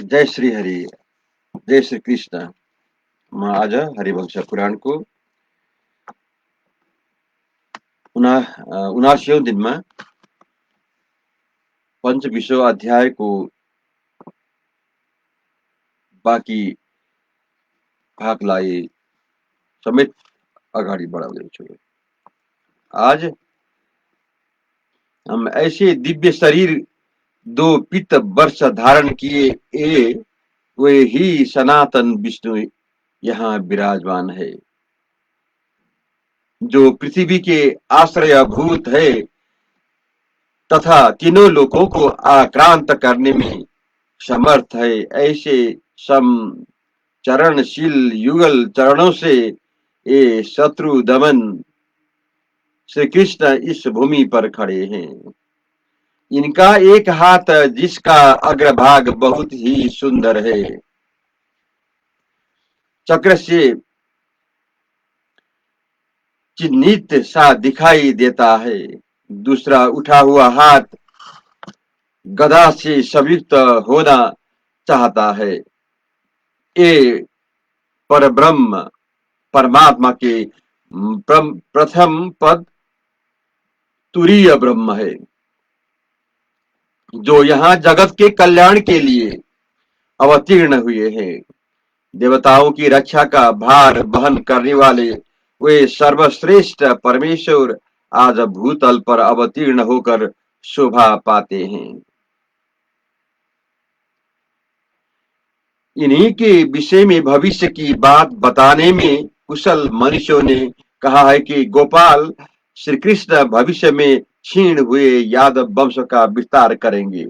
जय श्री हरि, जय श्री कृष्ण। म आज हरिवंश पुराणको 79औं दिनमा 25औं अध्यायको बाँकी भागलाई समेत अगाडि बढाउँदैछु। आज हम ऐसे दिव्य शरीर 2 पित्त वर्ष धारण किए वे ही सनातन विष्णु यहाँ विराजमान है, जो पृथ्वी के आश्रयभूत है तथा तीनों लोकों को आक्रांत करने में समर्थ है। ऐसे सम चरणशील युगल चरणों से ये शत्रु दमन श्री कृष्ण इस भूमि पर खड़े हैं। इनका एक हाथ जिसका अग्रभाग बहुत ही सुंदर है, चक्र से चिन्हित सा दिखाई देता है। दूसरा उठा हुआ हाथ गदा से संयुक्त होना चाहता है। ये परब्रह्म परमात्मा के प्रथम पद तुरीय ब्रह्म है, जो यहाँ जगत के कल्याण के लिए अवतीर्ण हुए हैं। देवताओं की रक्षा का भार वहन करने वाले वे सर्वश्रेष्ठ परमेश्वर आज भूतल पर अवतीर्ण होकर शोभा पाते हैं। इन्हीं के विषय में भविष्य की बात बताने में कुशल मनुष्यों ने कहा है कि गोपाल श्री कृष्ण भविष्य में क्षीण हुए यादव वंश का विस्तार करेंगे।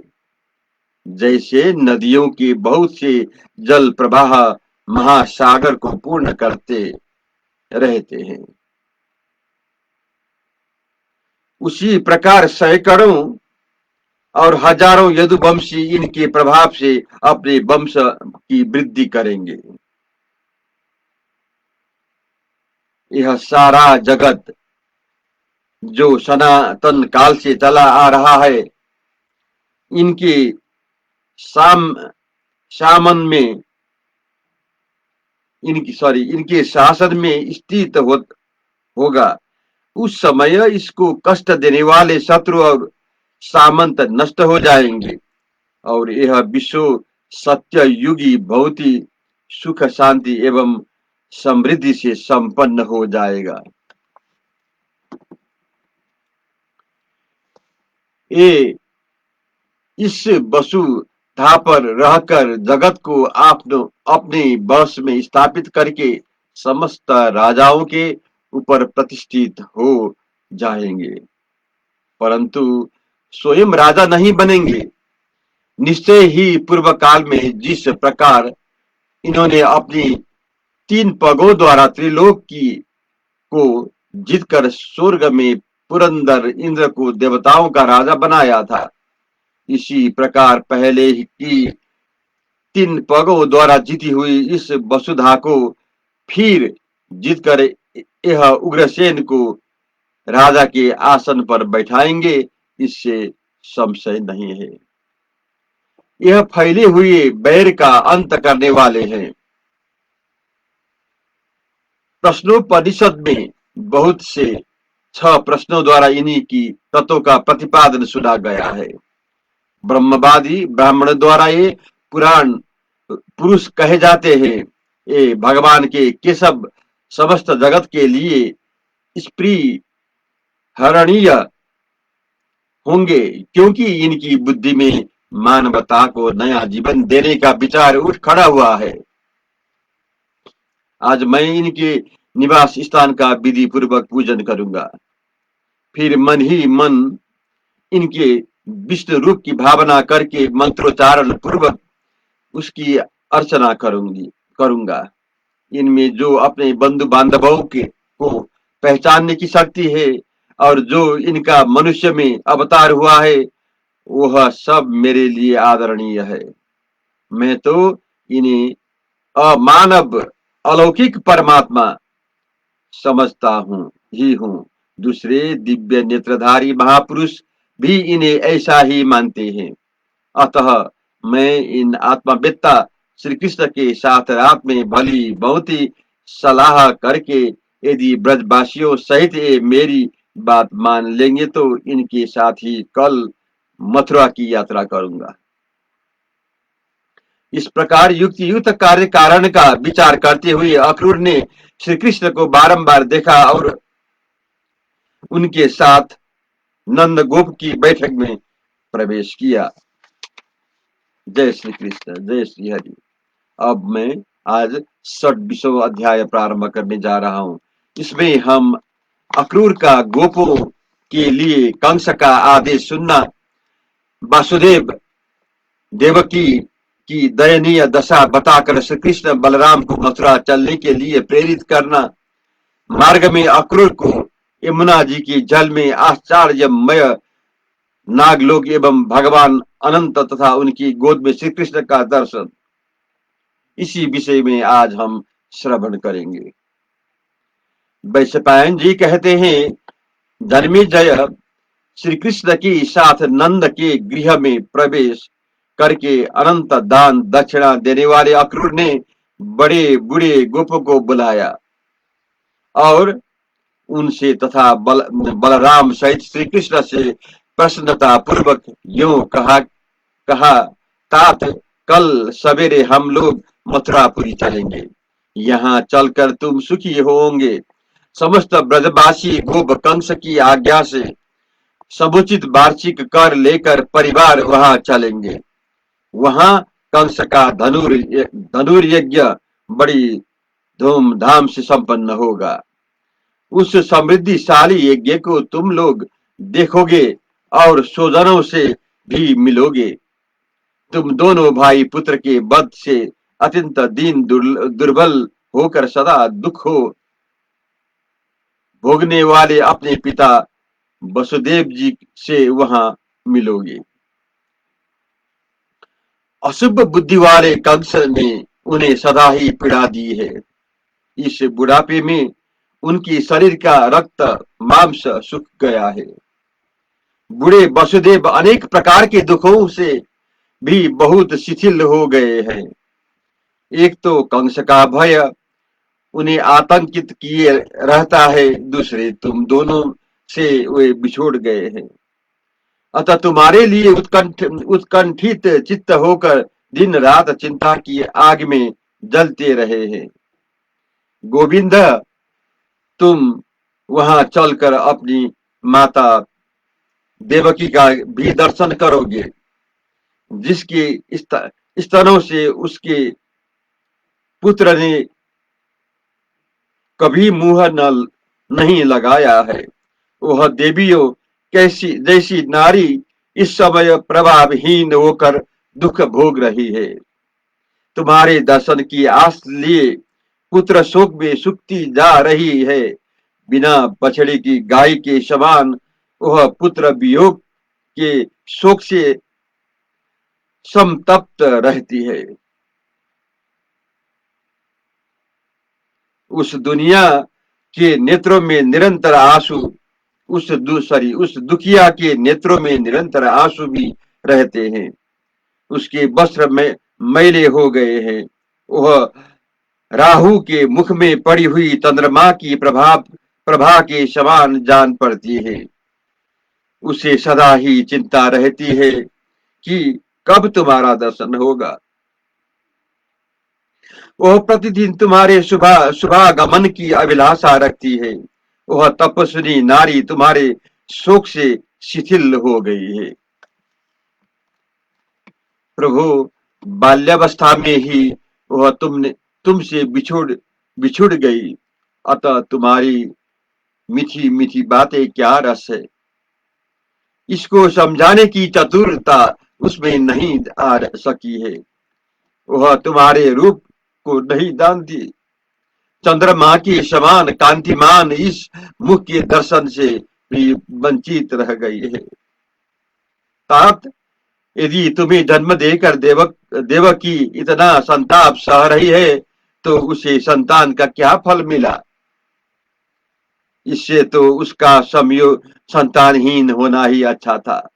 जैसे नदियों के बहुत से जल प्रवाह महासागर को पूर्ण करते रहते हैं, उसी प्रकार सैकड़ों और हजारों यदुवंशी इनके प्रभाव से अपने वंश की वृद्धि करेंगे। यह सारा जगत जो सनातन काल से चला आ रहा है, इनके सामन में इनके शासन में स्थित होगा। उस समय इसको कष्ट देने वाले शत्रु और सामंत नष्ट हो जाएंगे और यह विश्व सत्य युगी बहुत ही सुख शांति एवं समृद्धि से संपन्न हो जाएगा। ये इस वसुधा पर रहकर जगत को अपने वश में स्थापित करके समस्त राजाओं के ऊपर प्रतिष्ठित हो जाएंगे, परंतु स्वयं राजा नहीं बनेंगे। निश्चय ही पूर्व काल में जिस प्रकार इन्होंने अपनी 3 पगों द्वारा त्रिलोक को जीतकर स्वर्ग में पुरंदर इंद्र को देवताओं का राजा बनाया था, इसी प्रकार पहले की 3 पगों द्वारा जीती हुई इस वसुधा को फिर जीतकर यह उग्रसेन को राजा के आसन पर बैठाएंगे, इससे संशय नहीं है। यह फैले हुए बैर का अंत करने वाले हैं। प्रश्नोपनिषद में बहुत से 6 प्रश्नों द्वारा इन्हीं की तत्वों का प्रतिपादन सुना गया है। ब्रह्मवादी ब्राह्मण द्वारा ये पुराण पुरुष कहे जाते हैं। ये भगवान के केशव समस्त जगत के लिए स्त्री हरणीय होंगे, क्योंकि इनकी बुद्धि में मानवता को नया जीवन देने का विचार उठ खड़ा हुआ है। आज मैं इनके निवास स्थान का विधि पूर्वक पूजन करूंगा, फिर मन ही मन इनके विष्णु रूप की भावना करके मंत्रोच्चारण पूर्वक उसकी अर्चना करूंगा। इनमें जो अपने बंधु बांधवों के को पहचानने की शक्ति है और जो इनका मनुष्य में अवतार हुआ है, वह सब मेरे लिए आदरणीय है। मैं तो इन्हें अमानव अलौकिक परमात्मा समझता हूँ। दूसरे दिव्य नेत्रधारी महापुरुष भी इन्हें ऐसा ही मानते हैं। अतः मैं इन आत्मवेत्ता श्री कृष्ण के साथ रात में भली बहुत ही सलाह करके यदि ब्रजवासियों सहित ये मेरी बात मान लेंगे तो इनके साथ ही कल मथुरा की यात्रा करूंगा। इस प्रकार युक्ति युक्त कार्य कारण का विचार करते हुए अक्रूर ने श्री कृष्ण को बारंबार देखा और उनके साथ नंद गोप की बैठक में प्रवेश किया। जय श्री कृष्ण, जय श्री हरि। अब मैं आज 26वां अध्याय प्रारंभ करने जा रहा हूं। इसमें हम अक्रूर का गोपों के लिए कंस का आदेश सुनना, वासुदेव देवकी की दयनीय दशा बताकर श्री कृष्ण बलराम को मथुरा चलने के लिए प्रेरित करना, मार्ग में अक्रूर को यमुना जी के जल में आश्चर्यमय नागलोक एवं भगवान अनंत तथा उनकी गोद में श्री कृष्ण का दर्शन, इसी विषय में आज हम श्रवण करेंगे। वैशंपायन जी कहते हैं, जन्मेजय श्री कृष्ण के साथ नंद के गृह में प्रवेश करके अनंत दान दक्षिणा देने वाले अक्रूर ने बड़े बूढ़े गोपों को बुलाया और उनसे तथा बलराम सहित श्री कृष्ण से प्रसन्नता पूर्वक यूं कहा तात कल सवेरे हम लोग मथुरापुरी चलेंगे, यहाँ चलकर तुम सुखी होंगे। समस्त ब्रजवासी गोप कंस की आज्ञा से समुचित वार्षिक कर लेकर परिवार वहां चलेंगे। वहां कंस का धनुर्यज्ञ बड़ी धूमधाम से संपन्न होगा। उस समृद्धिशाली यज्ञ को तुम लोग देखोगे और स्वजनों से भी मिलोगे। तुम दोनों भाई पुत्र के वध से अत्यंत दीन दुर्बल होकर सदा दुख हो भोगने वाले अपने पिता वसुदेव जी से वहां मिलोगे। अशुभ बुद्धि वाले कंस ने उन्हें सदा ही पीड़ा दी है। इस बुढ़ापे में उनकी शरीर का रक्त मांस सूख गया है। बूढ़े वसुदेव अनेक प्रकार के दुखों से भी बहुत शिथिल हो गए हैं। एक तो कंस का भय उन्हें आतंकित किए रहता है, दूसरे तुम दोनों से वे बिछोड़ गए हैं। अतः तुम्हारे लिए उत्कंठित चित्त होकर दिन रात चिंता की आग में जलते रहे हैं। गोविंद, तुम वहां चलकर अपनी माता देवकी का भी दर्शन करोगे, जिसके स्तनों से उसके पुत्र ने कभी मुंह नहीं लगाया है। वह देवियों कैसी जैसी नारी इस समय प्रभावहीन होकर दुख भोग रही है। तुम्हारे दर्शन की आस लिए पुत्र शोक में सुखती जा रही है। बिना बछड़े की गाय के समान वह पुत्र वियोग के शोक से संतप्त रहती है। उस दुनिया के नेत्रों में निरंतर आंसू, उस दुखिया के नेत्रों में निरंतर आंसू भी रहते हैं। उसके वस्त्र में मैले हो गए हैं। वह राहु के मुख में पड़ी हुई चंद्रमा की प्रभा के समान जान पड़ती है। उसे सदा ही चिंता रहती है कि कब तुम्हारा दर्शन होगा। वह प्रतिदिन तुम्हारे शुभागमन की अभिलाषा रखती है। वह तपस्विनी नारी तुम्हारे शोक से शिथिल हो गई है। प्रभु, बाल्यावस्था में ही वह तुमसे बिछुड़ गई। अतः तुम्हारी मीठी मीठी बातें क्या रस है। इसको समझाने की चतुरता उसमें नहीं आ सकी है। वह तुम्हारे रूप को नहीं जानती। चंद्रमा के समान कांतिमान इस मुख के दर्शन से भी वंचित रह गई है। तात, यदि तुम्हें जन्म देकर देवकी इतना संताप सह रही है, तो उसे संतान का क्या फल मिला। इससे तो उसका संयोग संतानहीन होना ही अच्छा था।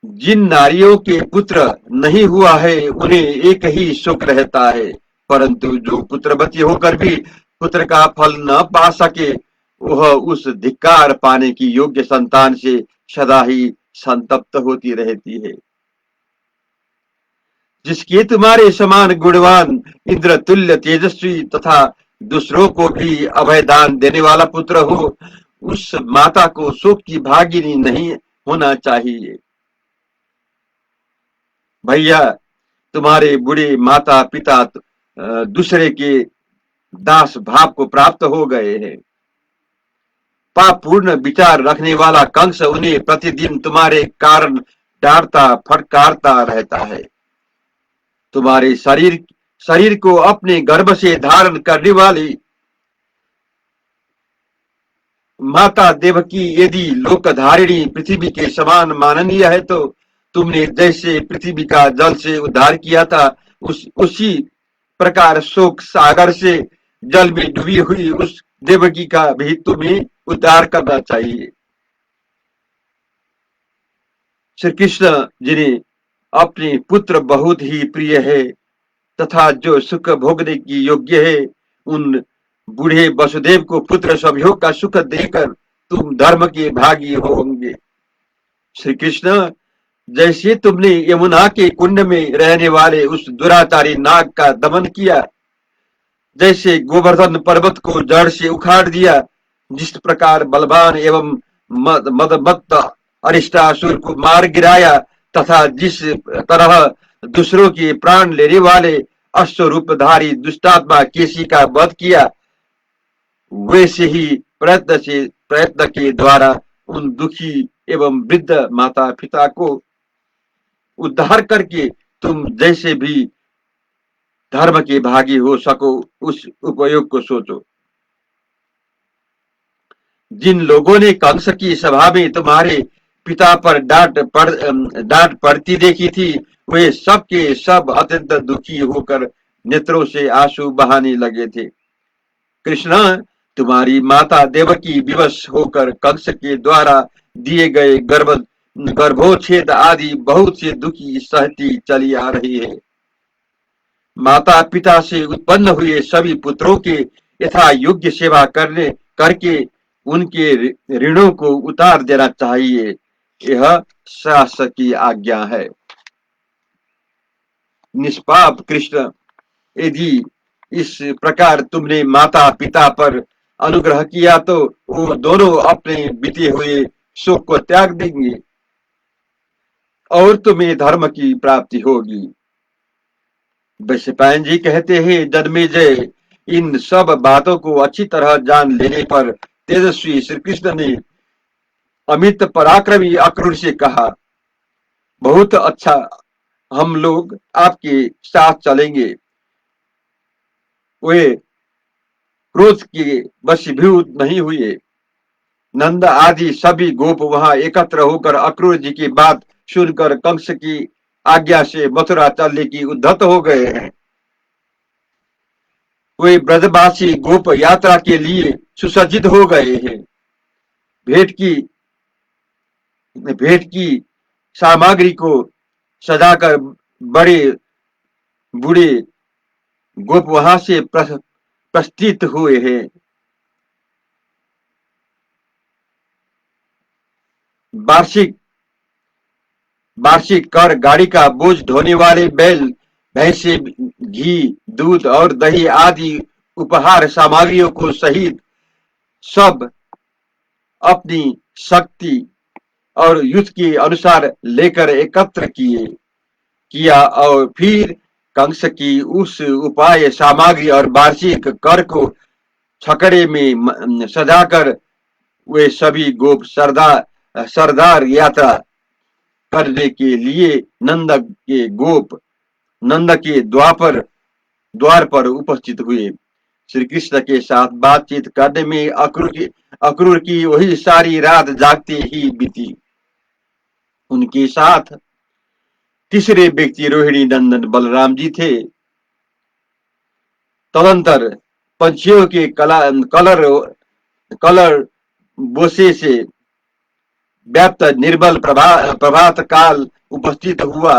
जिन नारियों के पुत्र नहीं हुआ है उन्हें एक ही सुख रहता है, परंतु जो पुत्रवती होकर भी पुत्र का फल न पा सके, वह उस धिक्कार पाने की योग्य संतान से सदा ही संतप्त होती रहती है। जिसके तुम्हारे समान गुणवान, इंद्र तुल्य तेजस्वी तथा दूसरों को भी अभय दान देने वाला पुत्र हो, उस माता को शोक की भागिनी नहीं होना चाहिए। भैया, तुम्हारे बूढ़े माता पिता दूसरे के दास भाव को प्राप्त हो गए हैं। पाप पूर्ण विचार रखने वाला कंस उन्हें प्रतिदिन तुम्हारे कारण डांटता फटकारता रहता है। तुम्हारे शरीर को अपने गर्भ से धारण करने वाली माता देवकी यदि लोकधारिणी पृथ्वी के समान माननीय है, तो तुमने जैसे पृथ्वी का जल से उद्धार किया था, उसी प्रकार शोक सागर से जल में डूबी हुई उस देवकी का भी तुम्हें उद्धार करना चाहिए। श्री कृष्ण, जिन्हें अपने पुत्र बहुत ही प्रिय है तथा जो सुख भोगने की योग्य है, उन बूढ़े वसुदेव को पुत्र संयोग का सुख देकर तुम धर्म के भागी होंगे। श्री कृष्ण, जैसे तुमने यमुना के कुंड में रहने वाले उस दुराचारी नाग का दमन किया, जैसे गोवर्धन पर्वत को जड़ से उखाड़ दिया, जिस प्रकार बलवान एवं मदमत्त अरिष्टासुर को मार गिराया, तथा जिस तरह दूसरों के प्राण लेने वाले अश्वरूपधारी दुष्टात्मा केसी का वध किया, वैसे ही प्रयत्न के द्वारा उन दुखी एवं वृद्ध माता पिता को उद्धार करके तुम जैसे भी धर्म के भागी हो सको, उस उपयोग को सोचो। जिन लोगों ने कंस की सभा में तुम्हारे पिता पर डांट पड़ती देखी थी, वे सब के सब अत्यंत दुखी होकर नेत्रों से आंसू बहाने लगे थे। कृष्ण, तुम्हारी माता देवकी विवश होकर कंस के द्वारा दिए गए गर्भोच्छेद आदि बहुत से दुखी सहती चली आ रही है। माता पिता से उत्पन्न हुए सभी पुत्रों के यथा योग्य सेवा करके उनके ऋणों को उतार देना चाहिए। यह शास्त्र की आज्ञा है। निष्पाप कृष्ण, यदि इस प्रकार तुमने माता पिता पर अनुग्रह किया, तो वो दोनों अपने बीते हुए सुख को त्याग देंगे और तुम्हें धर्म की प्राप्ति होगी। वैशंपायन जी कहते हैं, जन्मेजय, इन सब बातों को अच्छी तरह जान लेने पर तेजस्वी श्री कृष्ण ने अमित पराक्रमी अक्रूर से कहा, बहुत अच्छा, हम लोग आपके साथ चलेंगे। वे क्रोध के वशीभूत नहीं हुए। नंद आदि सभी गोप वहां एकत्र होकर अक्रूर जी की बात सुनकर कंस की आज्ञा से मथुरा चलने की उद्धत हो गए हैं। वे ब्रजवासी गोप यात्रा के लिए सुसज्जित हो गए हैं। भेंट की भेंट की सामग्री को सजाकर बड़े बूढ़े गोप वहां से प्रस्थित हुए हैं। वार्षिक वार्षिक कर, गाड़ी का बोझ ढोने वाले बैल, भैंसे, घी, दूध और दही आदि उपहार सामग्रियों को सहित सब अपनी शक्ति और युद्ध के अनुसार लेकर एकत्र किया और फिर कंस की उस उपाय सामग्री और वार्षिक कर को छकड़े में सजाकर वे सभी गोप सरदार यात्रा करने के लिए नंद के द्वार पर उपस्थित हुए। श्री कृष्ण के साथ बातचीत करने में अक्रूर की वही सारी रात जागते ही बीती। उनके साथ तीसरे व्यक्ति रोहिणी नंदन बलराम जी थे। तदंतर पंछियों के कलर बोसे से व्याप्त निर्बल प्रभात काल उपस्थित हुआ।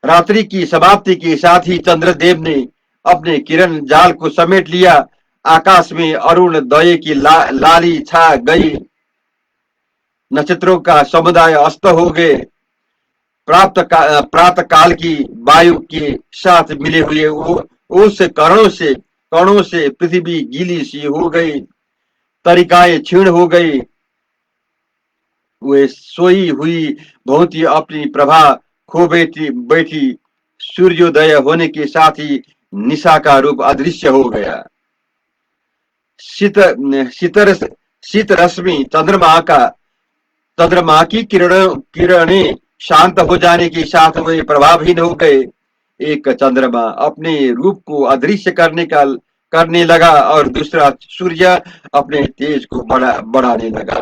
रात्रि की समाप्ति के साथ ही चंद्रदेव ने अपने किरण जाल को समेट लिया। आकाश में अरुण दये की लाली छा गई। नक्षत्रों का समुदाय अस्त हो गए। प्रातः काल की वायु के साथ मिले हुए उस कणों से पृथ्वी गीली सी हो गई। तरिकाएं क्षीण हो गई। वे सोई हुई बहुत ही अपनी प्रभा खो बैठी। सूर्योदय होने के साथ ही निशा का रूप अदृश्य हो गया। शीत शीत रश्मि चंद्रमा की किरणें शांत हो जाने के साथ वे प्रभावहीन हो गए। एक चंद्रमा अपने रूप को अदृश्य करने लगा और दूसरा सूर्य अपने तेज को बढ़ाने लगा।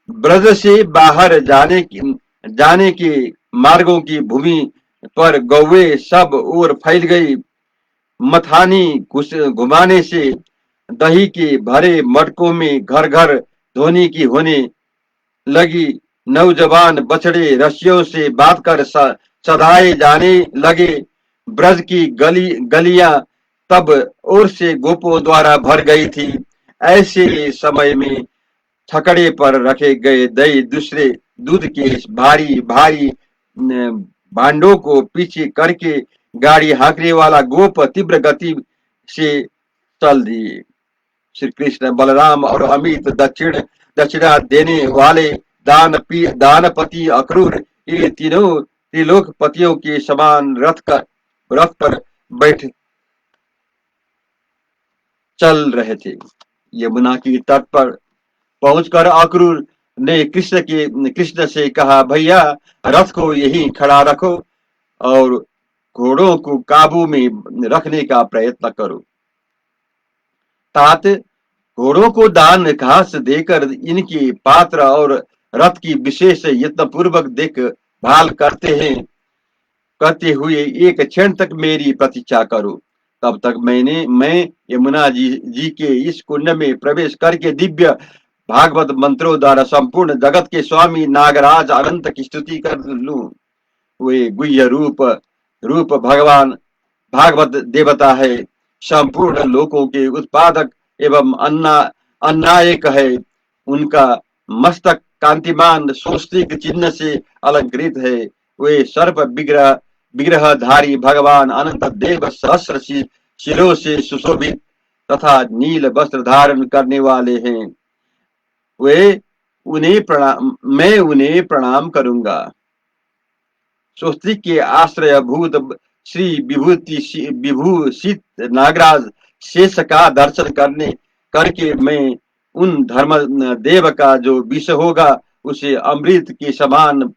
ब्रज से बाहर जाने के मार्गों की भूमि पर गौवे सब ओर फैल गई। मथानी घुमाने से दही के भरे मटकों में घर घर ध्वनि की होने लगी। नौजवान बछड़े रस्सियों से बांधकर सधाए जाने लगे। ब्रज की गलियां तब और से गोपों द्वारा भर गई थी। ऐसे समय में छकड़े पर रखे गए दही दूसरे दूध के भारी भारी भांडों को पीछे करके गाड़ी हाँकने वाला गोप तीव्र गति से चल दिए। श्री कृष्ण, बलराम और अमित दक्षिणा देने वाले दानपति अक्रूर, ये तीनों त्रिलोकपतियों के समान रथ पर बैठ चल रहे थे। यमुना की तट पर पहुंचकर अक्रूर ने कृष्ण से कहा, भैया रथ को यहीं खड़ा रखो और घोड़ों को काबू में रखने का प्रयत्न करो। तात घोड़ों को दान घास देकर इनके पात्र और रथ की विशेष यत्न पूर्वक देखभाल करते हुए एक क्षण तक मेरी प्रतीक्षा करो। तब तक मैं यमुना जी के इस कुंड में प्रवेश करके दिव्य भागवत मंत्रों द्वारा संपूर्ण जगत के स्वामी नागराज अनंत की स्तुति कर लूं। वे गुह्य रूप भगवान भागवत देवता है। संपूर्ण लोकों के उत्पादक एवं अन्नायक है। उनका मस्तक कांतिमान स्वस्तिक चिन्ह से अलंकृत है। वे सर्प विग्रहधारी भगवान अनंत देव सहस्र शिरों से सुशोभित तथा नील वस्त्र धारण करने वाले हैं। मैं उन्हें प्रणाम करूंगा। स्वस्तिक के आश्रय भूत श्री विभूषित नागराज शेष का दर्शन करके मैं उन धर्म देव का जो विष होगा उसे अमृत के समान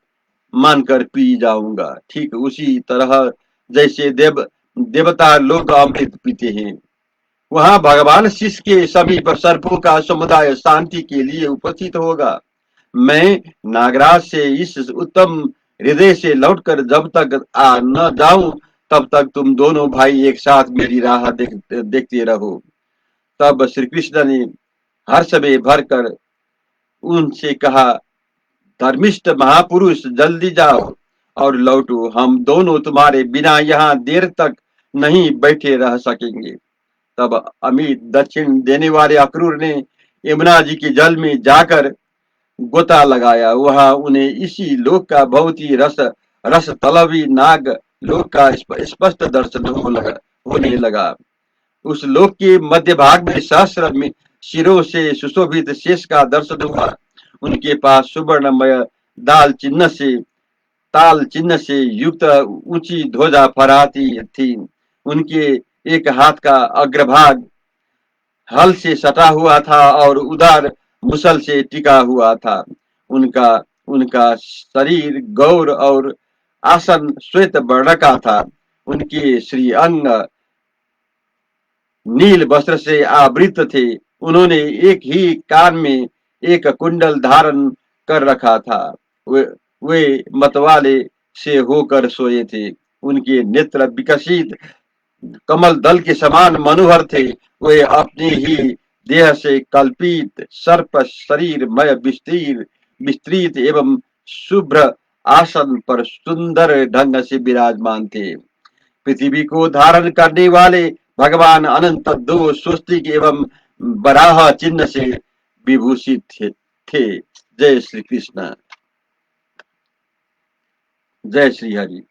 मानकर पी जाऊंगा। ठीक उसी तरह जैसे देवता लोग अमृत पीते हैं। वहां भगवान शिष्य के समीप सर्पों का समुदाय शांति के लिए उपस्थित होगा। मैं नागराज से इस उत्तम हृदय से लौटकर जब तक आ न जाऊं तब तक तुम दोनों भाई एक साथ मेरी राह देखते रहो। तब श्री कृष्ण ने हर्ष में भरकर उनसे कहा, धर्मिष्ठ महापुरुष जल्दी जाओ और लौटो। हम दोनों तुम्हारे बिना यहाँ देर तक नहीं बैठे रह सकेंगे। तब अमित दक्षिण देने वाले अक्रूर ने यमुना जी के जल में जाकर गोता लगाया, वहां उन्हें इसी लोक का बहुत ही रस तलबी नाग लोक का स्पष्ट दर्शन होने लगा। उस लोक के मध्य भाग में सहस्र शिरों से सुशोभित शेष का दर्शन हुआ। उनके पास सुवर्णमय दाल चिन्ह से ताल चिन्ह से युक्त ऊंची ध्वजा फहराती थी। उनके एक हाथ का अग्रभाग हल से सटा हुआ था और उधर मुसल से टिका हुआ था। उनका उनका शरीर गौर और आसन श्वेत वर्ण का था। उनके श्री अंग नील वस्त्र से आवृत थे। उन्होंने एक ही कान में एक कुंडल धारण कर रखा था। वे मतवाले से होकर सोए थे। उनके नेत्र विकसित कमल दल के समान मनोहर थे। वे अपने ही देह से कल्पित सर्प शरीर मय विस्तृत एवं शुभ्र आसन पर सुंदर ढंग से विराजमान थे। पृथ्वी को धारण करने वाले भगवान अनंत दो स्वस्तिक एवं बराह चिन्ह से विभूषित थे। जय श्री कृष्ण। जय श्री हरि।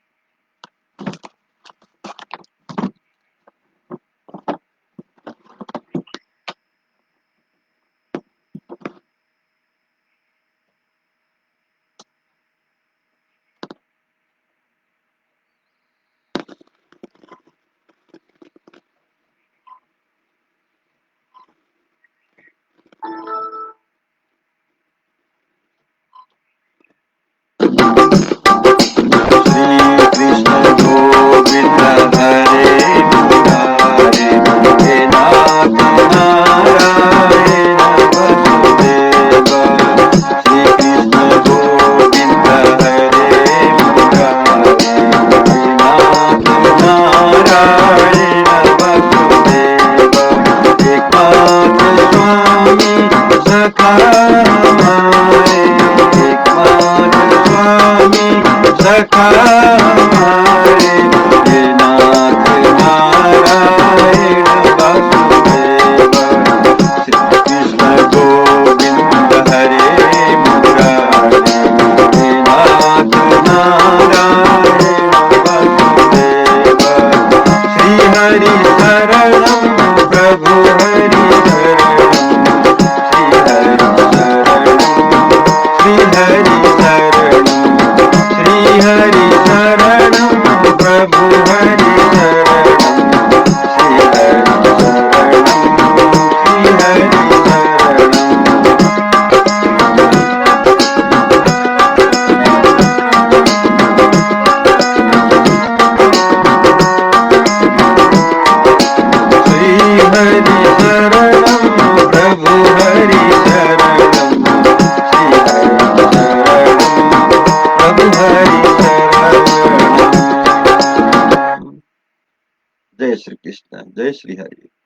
जय श्री कृष्ण। जय श्री हरि।